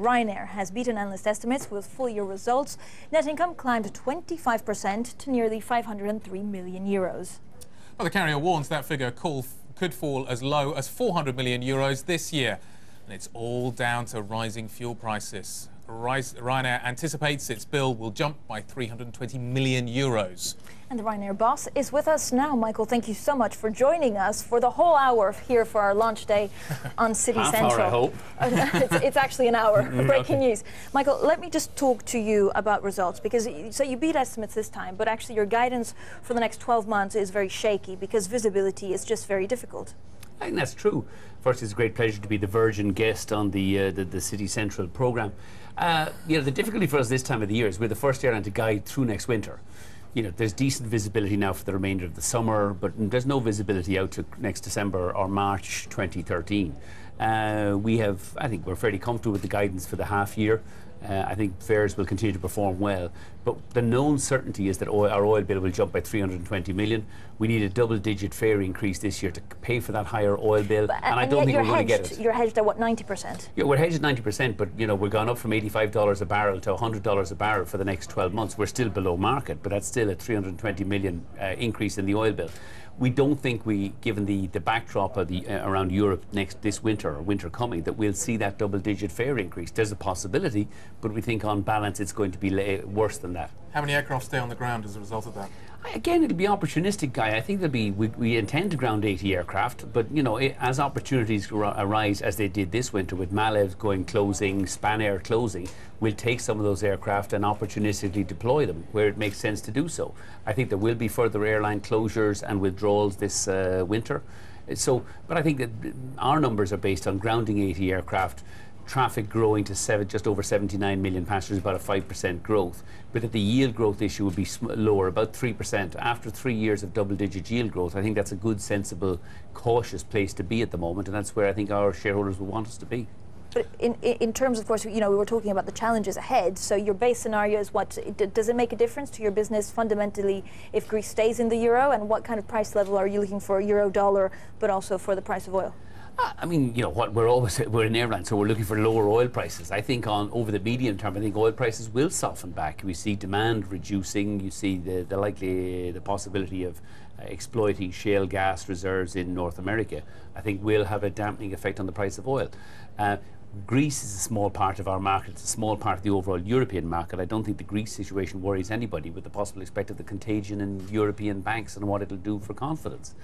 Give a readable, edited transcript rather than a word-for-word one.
Ryanair has beaten analyst estimates with full-year results. Net income climbed 25% to nearly €503 million. Well, the carrier warns that figure could fall as low as €400 million this year. And it's all down to rising fuel prices. Ryanair anticipates its bill will jump by €320 million. And the Ryanair boss is with us now. Michael, thank you so much for joining us for the whole hour here for our launch day on City Central. Hour, I hope. It's actually an hour. Breaking news. Michael, let me just talk to you about results, because so you beat estimates this time, but actually your guidance for the next 12 months is very shaky because visibility is just very difficult. I think that's true. First, it's a great pleasure to be the Virgin guest on the City Central programme. The difficulty for us this time of the year is we're the first airline to guide through next winter. There's decent visibility now for the remainder of the summer, but there's no visibility out to next December or March 2013. I think we're fairly comfortable with the guidance for the half year. I think fares will continue to perform well, but the known certainty is that our oil bill will jump by $320 million. We need a double-digit fare increase this year to pay for that higher oil bill, and I don't think we're going to get it. You're hedged at what, 90%? Yeah, we're hedged at 90%, but we're gone up from $85 a barrel to $100 a barrel for the next 12 months. We're still below market, but that's still a $320 million increase in the oil bill. We don't think given the backdrop of around Europe this winter or winter coming, that we'll see that double-digit fare increase. There's a possibility, but we think on balance it's going to be worse than that. How many aircraft stay on the ground as a result of that? Again, it'll be opportunistic, Guy. I think we intend to ground 80 aircraft, but as opportunities arise, as they did this winter with Malev closing, Spanair closing, we'll take some of those aircraft and opportunistically deploy them where it makes sense to do so. I think there will be further airline closures and withdrawals this winter. But I think that our numbers are based on grounding 80 aircraft, traffic growing to just over 79 million passengers, about a 5% growth, but that the yield growth issue would be lower, about 3%. After 3 years of double-digit yield growth, I think that's a good, sensible, cautious place to be at the moment, and that's where I think our shareholders will want us to be. But in terms, of course, we were talking about the challenges ahead, so your base scenario is what? Does it make a difference to your business fundamentally if Greece stays in the euro, and what kind of price level are you looking for, euro, dollar, but also for the price of oil? I mean, we're an airline, so we're looking for lower oil prices. I think over the medium term, I think oil prices will soften back. We see demand reducing. You see the possibility of exploiting shale gas reserves in North America. I think will have a dampening effect on the price of oil. Greece is a small part of our market. It's a small part of the overall European market. I don't think the Greece situation worries anybody, with the possible effect of the contagion in European banks and what it'll do for confidence.